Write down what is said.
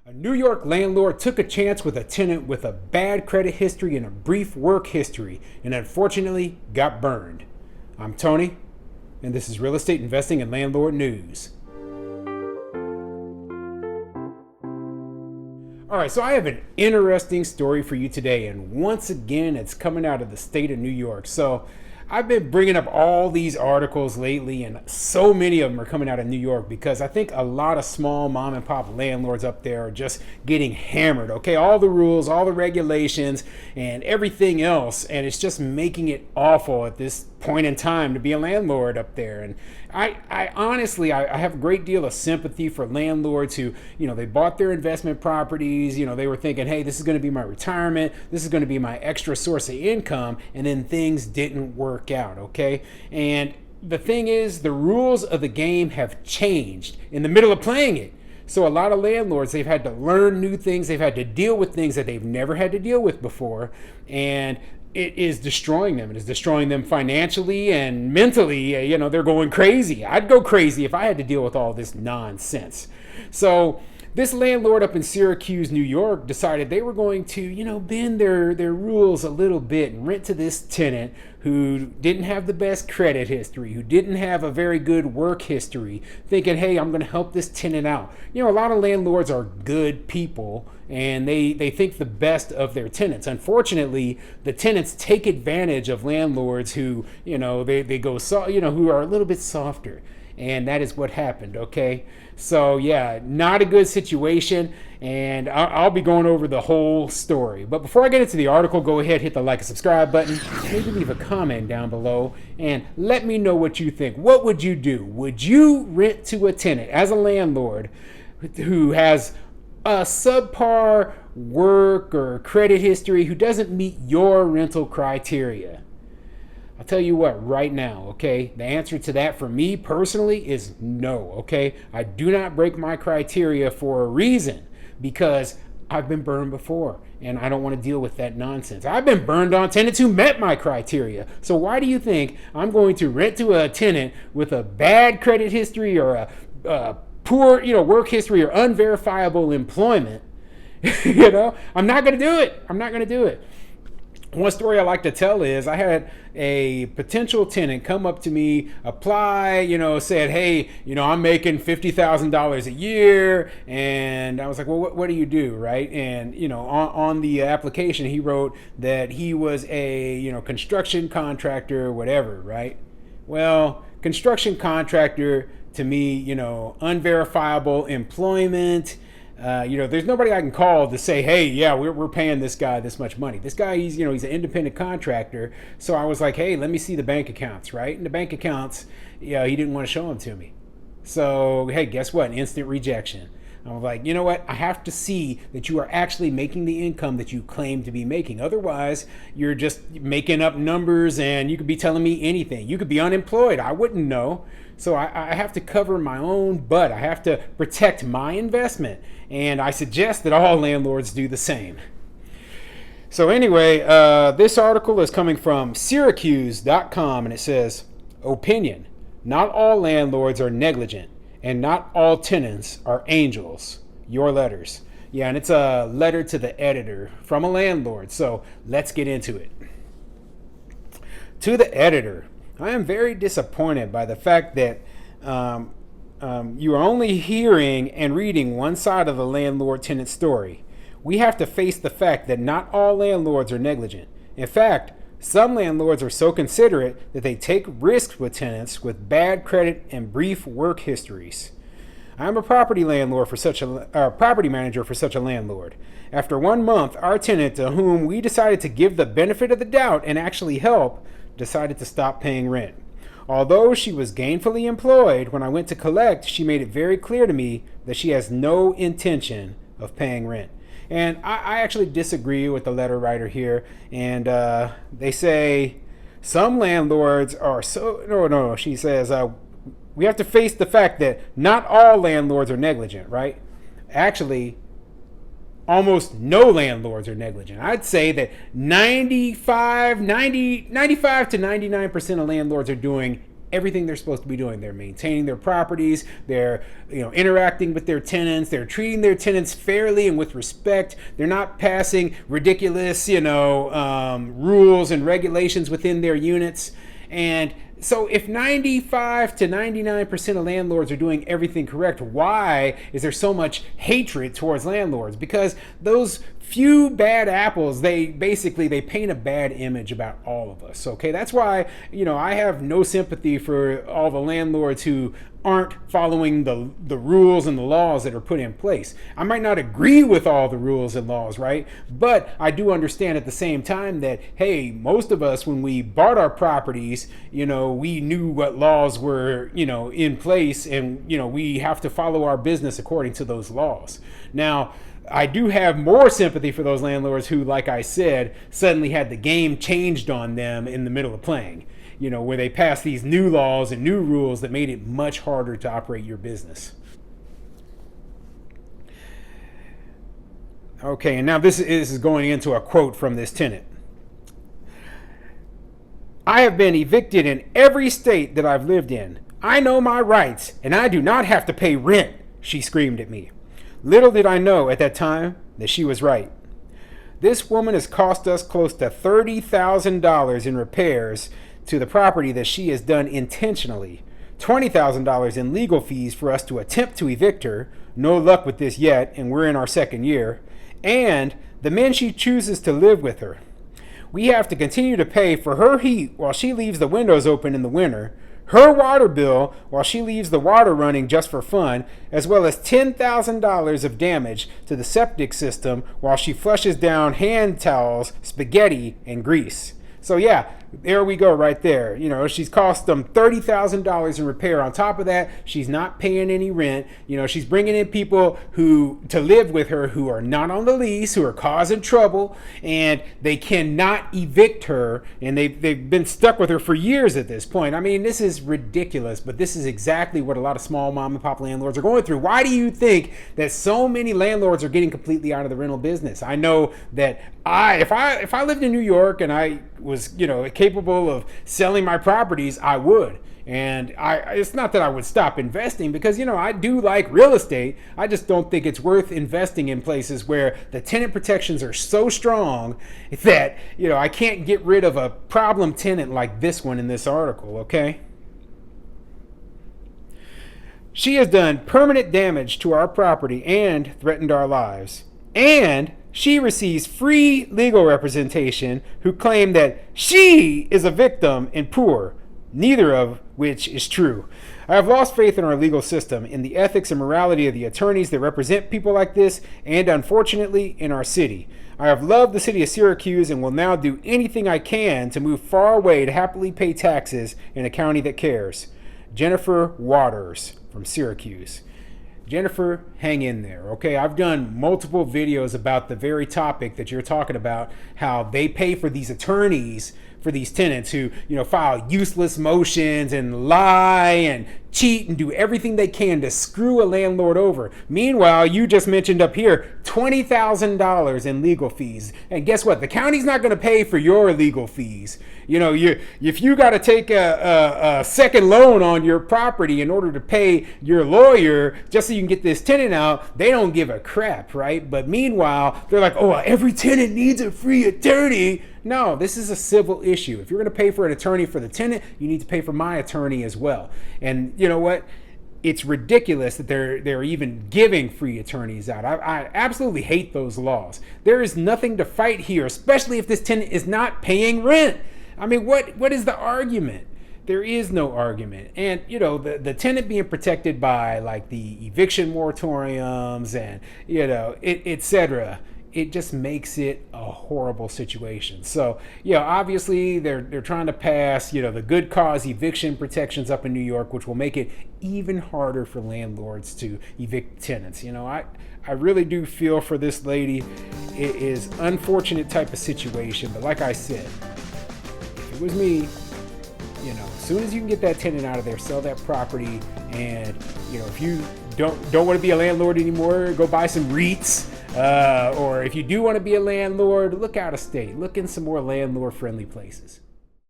A New York landlord took a chance with a tenant with a bad credit history and a brief work history, and unfortunately got burned. I'm Tony, and this is Real Estate Investing and Landlord News. All right, so I have an interesting story for you today, and once again, it's coming out of the state of New York. So I've been bringing up all these articles lately, and so many of them are coming out of New York because I think a lot of small mom and pop landlords up there are just getting hammered. Okay, all the rules, all the regulations, and everything else, and it's just making it awful at this point in time to be a landlord up there. And I honestly have a great deal of sympathy for landlords who, they bought their investment properties, they were thinking, hey, this is going to be my retirement, this is going to be my extra source of income, and then things didn't work out, okay? And the thing is, the rules of the game have changed in the middle of playing it. So a lot of landlords, they've had to learn new things, they've had to deal with things that they've never had to deal with before, and it is destroying them. It is destroying them financially and mentally. They're going crazy. I'd go crazy if I had to deal with all this nonsense. So this landlord up in Syracuse, New York, decided they were going to, bend their rules a little bit and rent to this tenant who didn't have the best credit history, who didn't have a very good work history, thinking, hey, I'm going to help this tenant out. A lot of landlords are good people, and they think the best of their tenants. Unfortunately, the tenants take advantage of landlords who, they go, who are a little bit softer. And that is what happened, okay? So, yeah, not a good situation, and I'll be going over the whole story. But before I get into the article, go ahead, hit the like and subscribe button, maybe leave a comment down below, and let me know what you think. What would you do? Would you rent to a tenant as a landlord who has a subpar work or credit history, who doesn't meet your rental criteria? I'll tell you what, right now, okay, the answer to that for me personally is no, okay? I do not break my criteria for a reason, because I've been burned before, and I don't want to deal with that nonsense. I've been burned on tenants who met my criteria. So why do you think I'm going to rent to a tenant with a bad credit history or a poor, work history or unverifiable employment? I'm not going to do it. I'm not going to do it. One story I like to tell is I had a potential tenant come up to me, apply, said, hey, I'm making $50,000 a year. And I was like, well, what do you do, right? And, on the application, he wrote that he was a, construction contractor, whatever, right? Well, construction contractor, to me, unverifiable employment. There's nobody I can call to say, hey, yeah, we're paying this guy this much money. This guy, he's an independent contractor. So I was like, hey, let me see the bank accounts, right? And the bank accounts, he didn't want to show them to me. So, hey, guess what? Instant rejection. I was like, you know what? I have to see that you are actually making the income that you claim to be making. Otherwise, you're just making up numbers, and you could be telling me anything. You could be unemployed. I wouldn't know. So I have to cover my own butt. I have to protect my investment. And I suggest that all landlords do the same. So anyway, this article is coming from Syracuse.com, and it says, opinion: not all landlords are negligent, and not all tenants are angels. Your letters. Yeah, and it's a letter to the editor from a landlord. So let's get into it. To the editor: I am very disappointed by the fact that you are only hearing and reading one side of the landlord-tenant story. We have to face the fact that not all landlords are negligent. In fact, some landlords are so considerate that they take risks with tenants with bad credit and brief work histories. I am a property manager for such a landlord. After 1 month, our tenant, to whom we decided to give the benefit of the doubt and actually help, decided to stop paying rent. Although she was gainfully employed, when I went to collect, she made it very clear to me that she has no intention of paying rent. And I actually disagree with the letter writer here. And they say some landlords are so... No. She says, we have to face the fact that not all landlords are negligent, right? Actually, almost no landlords are negligent. I'd say that 95 to 99% of landlords are doing everything they're supposed to be doing. They're maintaining their properties. They're, interacting with their tenants. They're treating their tenants fairly and with respect. They're not passing ridiculous, rules and regulations within their units. And so if 95 to 99% of landlords are doing everything correct, why is there so much hatred towards landlords? Because those few bad apples, they paint a bad image about all of us. Okay, that's why, I have no sympathy for all the landlords who aren't following the rules and the laws that are put in place. I might not agree with all the rules and laws, right? But I do understand at the same time that, hey, most of us, when we bought our properties, we knew what laws were, in place, and, we have to follow our business according to those laws. Now, I do have more sympathy for those landlords who, like I said, suddenly had the game changed on them in the middle of playing. Where they passed these new laws and new rules that made it much harder to operate your business. Okay, and now this is going into a quote from this tenant. I have been evicted in every state that I've lived in. I know my rights, and I do not have to pay rent, she screamed at me. Little did I know at that time that she was right. This woman has cost us close to $30,000 in repairs to the property that she has done intentionally, $20,000 in legal fees for us to attempt to evict her, no luck with this yet, and we're in our second year, and the men she chooses to live with her. We have to continue to pay for her heat while she leaves the windows open in the winter, her water bill while she leaves the water running just for fun, as well as $10,000 of damage to the septic system while she flushes down hand towels, spaghetti, and grease. So yeah, there we go right there. She's cost them $30,000 in repair. On top of that, she's not paying any rent. She's bringing in people to live with her who are not on the lease, who are causing trouble, and they cannot evict her, and they've been stuck with her for years at this point. I mean, this is ridiculous, but this is exactly what a lot of small mom and pop landlords are going through. Why do you think that so many landlords are getting completely out of the rental business? I know that if I lived in New York and I was, capable of selling my properties, I would. And it's not that I would stop investing because, I do like real estate. I just don't think it's worth investing in places where the tenant protections are so strong that, I can't get rid of a problem tenant like this one in this article, okay? She has done permanent damage to our property and threatened our lives. And she receives free legal representation who claim that she is a victim and poor, neither of which is true. I have lost faith in our legal system, in the ethics and morality of the attorneys that represent people like this, and unfortunately, in our city. I have loved the city of Syracuse and will now do anything I can to move far away to happily pay taxes in a county that cares. Jennifer Waters from Syracuse. Jennifer, hang in there, okay? I've done multiple videos about the very topic that you're talking about, how they pay for these attorneys for these tenants who, file useless motions and lie and cheat and do everything they can to screw a landlord over. Meanwhile, you just mentioned up here $20,000 in legal fees. And guess what? The county's not going to pay for your legal fees. If you got to take a second loan on your property in order to pay your lawyer just so you can get this tenant out, they don't give a crap, right? But meanwhile, they're like, oh, every tenant needs a free attorney. No, this is a civil issue. If you're going to pay for an attorney for the tenant, you need to pay for my attorney as well. And you know what? It's ridiculous that they're even giving free attorneys out. I absolutely hate those laws. There is nothing to fight here, especially if this tenant is not paying rent. I mean, what is the argument? There is no argument. And, the tenant being protected by like the eviction moratoriums and, et cetera, it just makes it a horrible situation. So, obviously they're trying to pass, the good cause eviction protections up in New York, which will make it even harder for landlords to evict tenants. I really do feel for this lady. It is unfortunate type of situation, but like I said, if it was me, as soon as you can get that tenant out of there, sell that property, and if you don't want to be a landlord anymore, go buy some REITs. Or if you do want to be a landlord, look out of state. Look in some more landlord-friendly places.